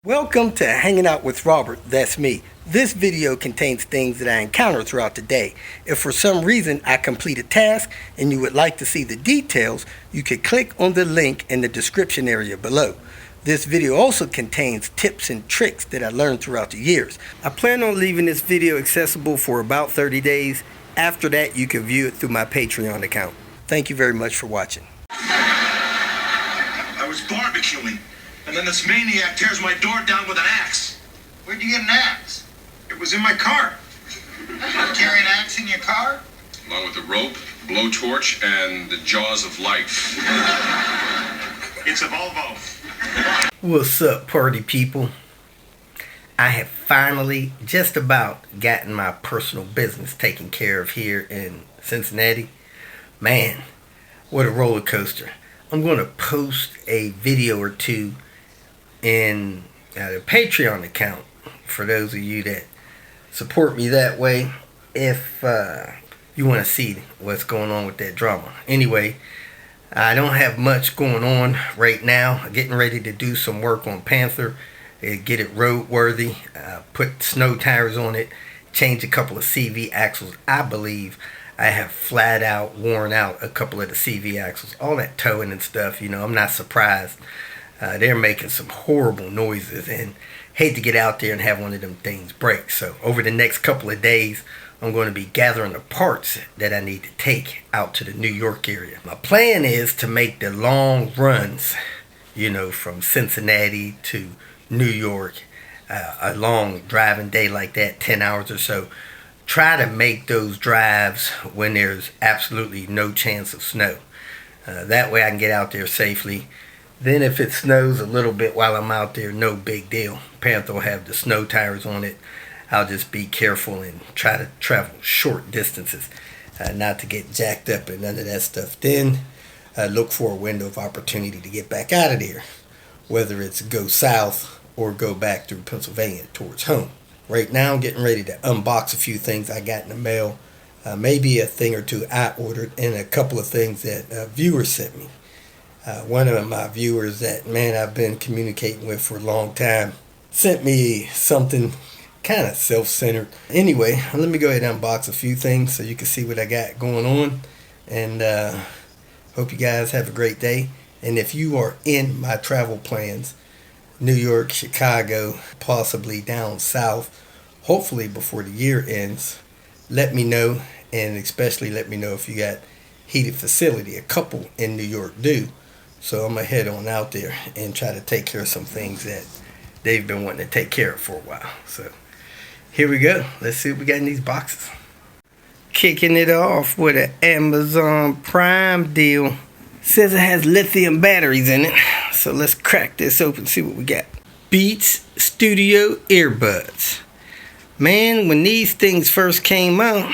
Welcome to Hanging Out with Robert, that's me. This video contains things that I encounter throughout the day. If for some reason I complete a task and you would like to see the details, you can click on the link in the description area below. This video also contains tips and tricks that I learned throughout the years. I plan on leaving this video accessible for about 30 days. After that, you can view it through my Patreon account. Thank you very much for watching. I was barbecuing. And then this maniac tears my door down with an axe. Where'd you get an axe? It was in my car. You carry an axe in your car? Along with a rope, blowtorch, and the jaws of life. It's a Volvo. What's up, party people? I have finally just about gotten my personal business taken care of here in Cincinnati. Man, what a roller coaster. I'm going to post a video or two in the Patreon account for those of you that support me that way, if you want to see what's going on with that drama. Anyway, I don't have much going on right now. I'm getting ready to do some work on Panther, get it roadworthy, put snow tires on it, change a couple of CV axles. I believe I have flat out worn out a couple of the CV axles. All that towing and stuff, I'm not surprised. They're making some horrible noises and hate to get out there and have one of them things break. So over the next couple of days, I'm going to be gathering the parts that I need to take out to the New York area. My plan is to make the long runs, from Cincinnati to New York, a long driving day like that, 10 hours or so. Try to make those drives when there's absolutely no chance of snow. That way I can get out there safely. Then if it snows a little bit while I'm out there, no big deal. Panther will have the snow tires on it. I'll just be careful and try to travel short distances, not to get jacked up and none of that stuff. Then look for a window of opportunity to get back out of there, whether it's go south or go back through Pennsylvania towards home. Right now I'm getting ready to unbox a few things I got in the mail, maybe a thing or two I ordered, and a couple of things that viewers sent me. One of my viewers that, I've been communicating with for a long time sent me something kind of self-centered. Anyway, let me go ahead and unbox a few things so you can see what I got going on. And hope you guys have a great day. And if you are in my travel plans, New York, Chicago, possibly down south, hopefully before the year ends, let me know. And especially let me know if you got heated facility. A couple in New York do. So I'm going to head on out there and try to take care of some things that they've been wanting to take care of for a while. So here we go. Let's see what we got in these boxes. Kicking it off with an Amazon Prime deal. Says it has lithium batteries in it. So let's crack this open and see what we got. Beats Studio earbuds. Man, when these things first came out,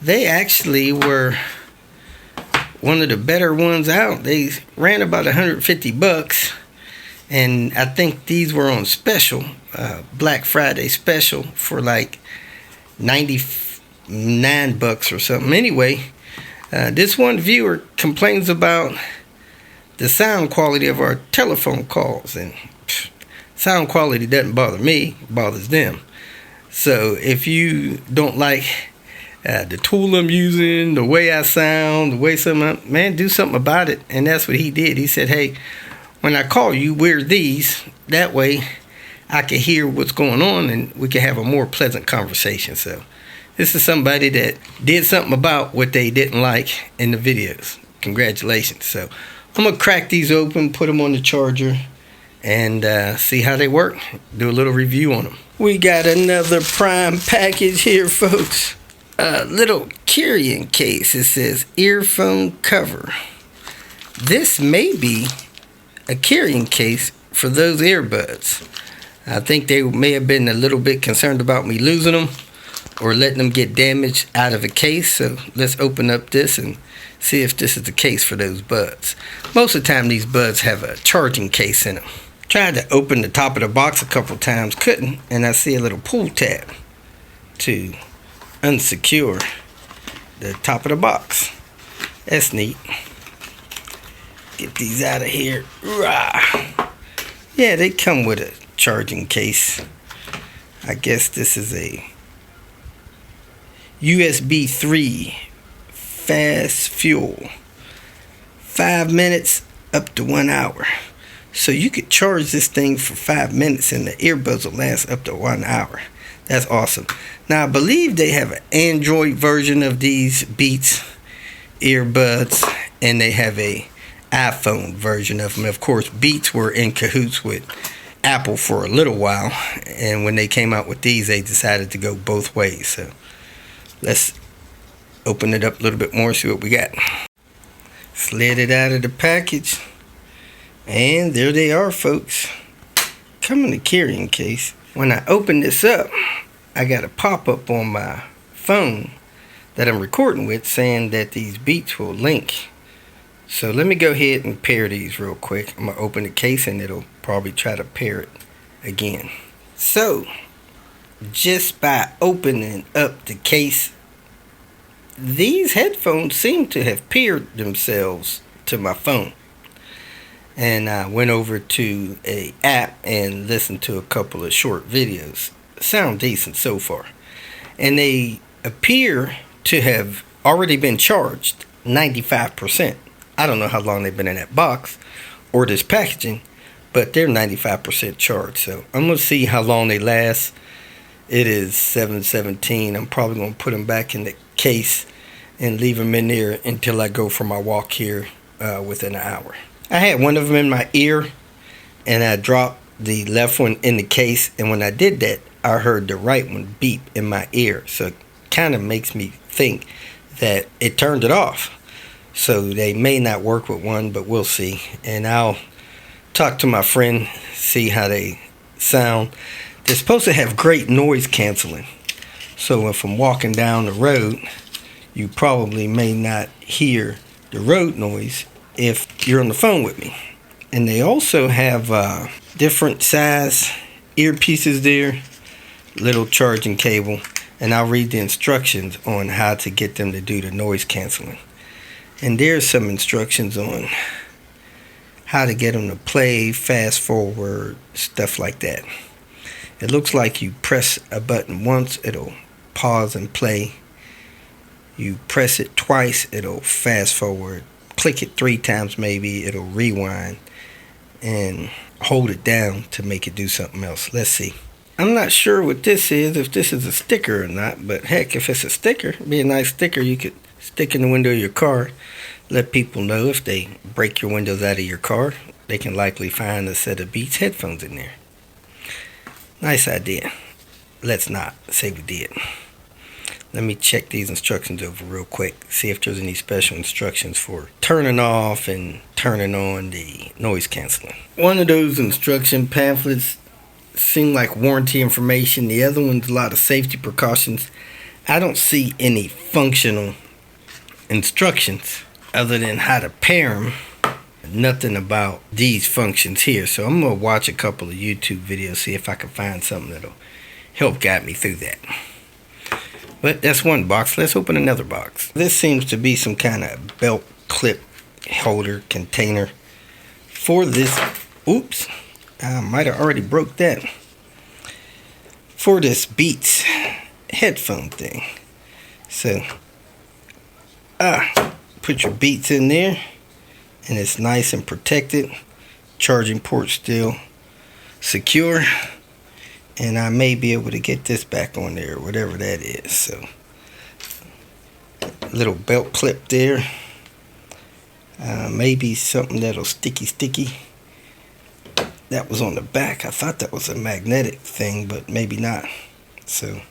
they actually were one of the better ones out. They ran about $150, and I think these were on special, Black Friday special, for like $99 or something. Anyway, this one viewer complains about the sound quality of our telephone calls, and sound quality doesn't bother me, it bothers them. So if you don't like the tool I'm using, the way I sound, the way do something about it. And that's what he did. He said, hey, when I call you, wear these. That way I can hear what's going on and we can have a more pleasant conversation. So this is somebody that did something about what they didn't like in the videos. Congratulations. So I'm going to crack these open, put them on the charger, and see how they work. Do a little review on them. We got another Prime package here, folks. A little carrying case. It says earphone cover. This may be a carrying case for those earbuds. I think they may have been a little bit concerned about me losing them or letting them get damaged out of a case. So let's open up this and see if this is the case for those buds. Most of the time these buds have a charging case in them. Tried to open the top of the box a couple times, couldn't, and I see a little pull tab to unsecure the top of the box. That's neat. Get these out of here. Rah. Yeah, they come with a charging case. I guess this is a USB 3 fast fuel. 5 minutes up to 1 hour. So you could charge this thing for 5 minutes and the earbuds will last up to 1 hour. That's awesome. Now I believe they have an Android version of these Beats earbuds, and they have a iPhone version of them. Of course, Beats were in cahoots with Apple for a little while, and when they came out with these, they decided to go both ways. So let's open it up a little bit more, see what we got. Slid it out of the package, and there they are, folks. Come in a carrying case. When I open this up, I got a pop-up on my phone that I'm recording with saying that these Beats will link. So let me go ahead and pair these real quick. I'm going to open the case and it'll probably try to pair it again. So just by opening up the case, these headphones seem to have paired themselves to my phone. And I went over to a app and listened to a couple of short videos. Sound decent so far. And they appear to have already been charged 95%. I don't know how long they've been in that box or this packaging, but they're 95% charged. So I'm going to see how long they last. It is 7:17. I'm probably going to put them back in the case and leave them in there until I go for my walk here within an hour. I had one of them in my ear and I dropped the left one in the case, and when I did that, I heard the right one beep in my ear. So it kind of makes me think that it turned it off. So they may not work with one, but we'll see. And I'll talk to my friend, see how they sound. They're supposed to have great noise canceling. So if I'm walking down the road, you probably may not hear the road noise if you're on the phone with me. And they also have different size earpieces there, little charging cable, and I'll read the instructions on how to get them to do the noise canceling. And there's some instructions on how to get them to play, fast forward, stuff like that. It looks like you press a button once, it'll pause and play. You press it twice, it'll fast forward. Click it 3 times maybe, it'll rewind. And hold it down to make it do something else. Let's see. I'm not sure what this is, if this is a sticker or not, but heck, if it's a sticker, it'd be a nice sticker you could stick in the window of your car. Let people know if they break your windows out of your car, they can likely find a set of Beats headphones in there. Nice idea. Let's not say we did. Let me check these instructions over real quick, see if there's any special instructions for turning off and turning on the noise canceling. One of those instruction pamphlets seem like warranty information. The other one's a lot of safety precautions. I don't see any functional instructions other than how to pair them. Nothing about these functions here. So I'm going to watch a couple of YouTube videos, see if I can find something that'll help guide me through that. But that's one box. Let's open another box. This seems to be some kind of belt clip holder container for this. Oops, I might have already broke that. For this Beats headphone thing. So, put your Beats in there, and it's nice and protected. Charging port still secure. And I may be able to get this back on there, whatever that is. So, little belt clip there. Maybe something that'll sticky. That was on the back. I thought that was a magnetic thing, but maybe not. So,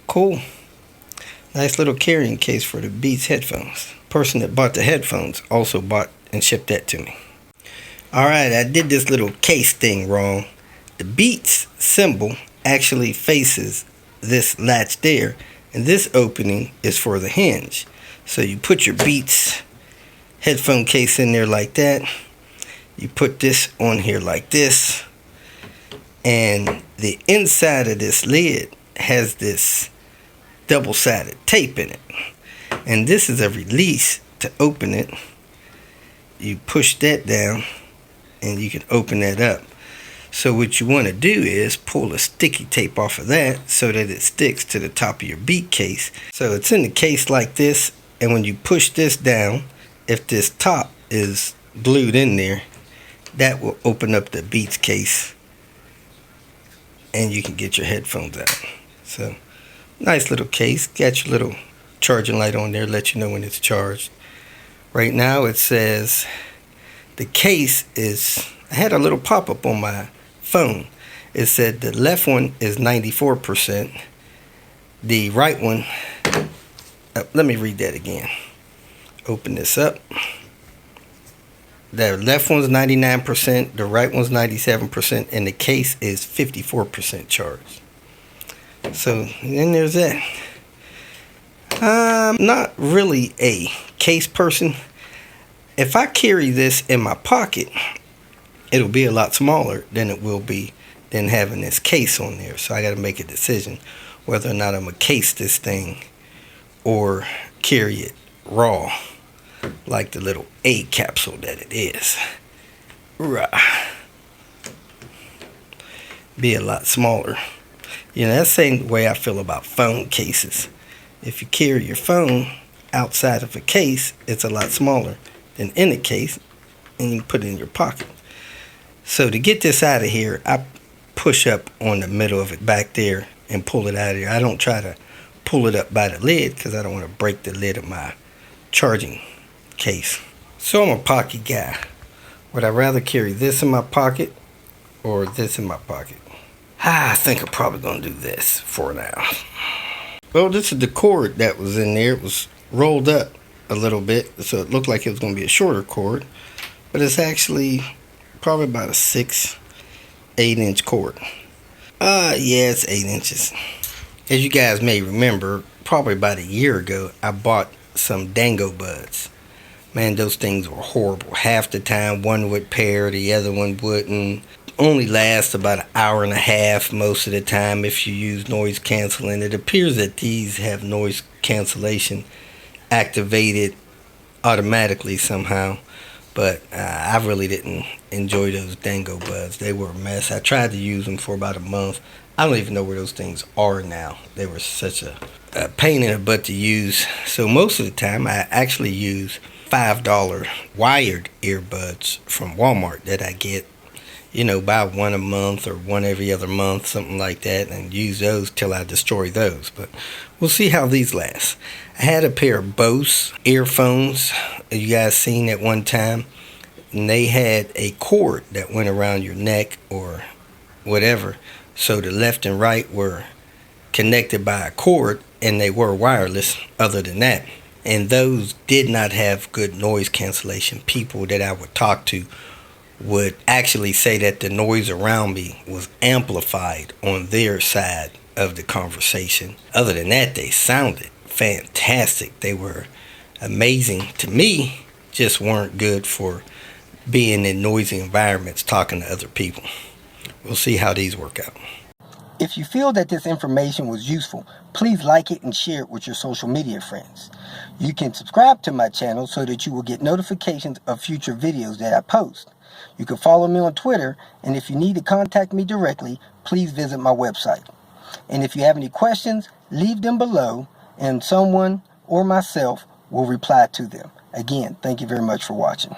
cool. Nice little carrying case for the Beats headphones. Person that bought the headphones also bought and shipped that to me. Alright, I did this little case thing wrong. The Beats symbol actually faces this latch there, and this opening is for the hinge. So you put your Beats headphone case in there like that. You put this on here like this, and the inside of this lid has this double-sided tape in it, and this is a release to open it. You push that down and you can open that up. So what you want to do is pull a sticky tape off of that so that it sticks to the top of your beat case. So it's in the case like this, and when you push this down, if this top is glued in there, that will open up the Beats case and you can get your headphones out. So nice little case, got your little charging light on there, let you know when it's charged. Right now it says the case is, I had a little pop-up on my phone. It said the left one is 94%, the right one, let me read that again. Open this up. The left one's 99%, the right one's 97%, and the case is 54% charged. So then there's that. I'm not really a case person. If I carry this in my pocket, it'll be a lot smaller than it will be than having this case on there. So I got to make a decision whether or not I'm going to case this thing or carry it raw, like the little A capsule that it is. Right. Be a lot smaller. You know, that's the same way I feel about phone cases. If you carry your phone outside of a case, it's a lot smaller than in a case, and you put it in your pocket. So to get this out of here, I push up on the middle of it back there and pull it out of here. I don't try to pull it up by the lid because I don't want to break the lid of my charging case. So I'm a pocket guy. Would I rather carry this in my pocket or this in my pocket? I think I'm probably going to do this for now. Well, this is the cord that was in there. It was rolled up a little bit, so it looked like it was going to be a shorter cord, but it's actually probably about a 8 inch cord. Yeah, it's 8 inches. As you guys may remember, probably about a year ago, I bought some Dango buds. Man, those things were horrible. Half the time one would pair, the other one wouldn't. Only last about an hour and a half most of the time if you use noise canceling. It appears that these have noise cancellation activated automatically somehow, but I really didn't enjoy those Dango buds. They were a mess. I tried to use them for about a month. I don't even know where those things are now. They were such a pain in the butt to use. So most of the time I actually use $5 wired earbuds from Walmart that I get, you know, buy one a month or one every other month, something like that, and use those till I destroy those. But we'll see how these last. I had a pair of Bose earphones you guys seen at one time, and they had a cord that went around your neck or whatever, so the left and right were connected by a cord, and they were wireless other than that. And those did not have good noise cancellation. People that I would talk to would actually say that the noise around me was amplified on their side of the conversation. Other than that, they sounded fantastic. They were amazing to me, just weren't good for being in noisy environments talking to other people. We'll see how these work out. If you feel that this information was useful, please like it and share it with your social media friends. You can subscribe to my channel so that you will get notifications of future videos that I post. You can follow me on Twitter, and if you need to contact me directly, please visit my website. And if you have any questions, leave them below, and someone or myself will reply to them. Again, thank you very much for watching.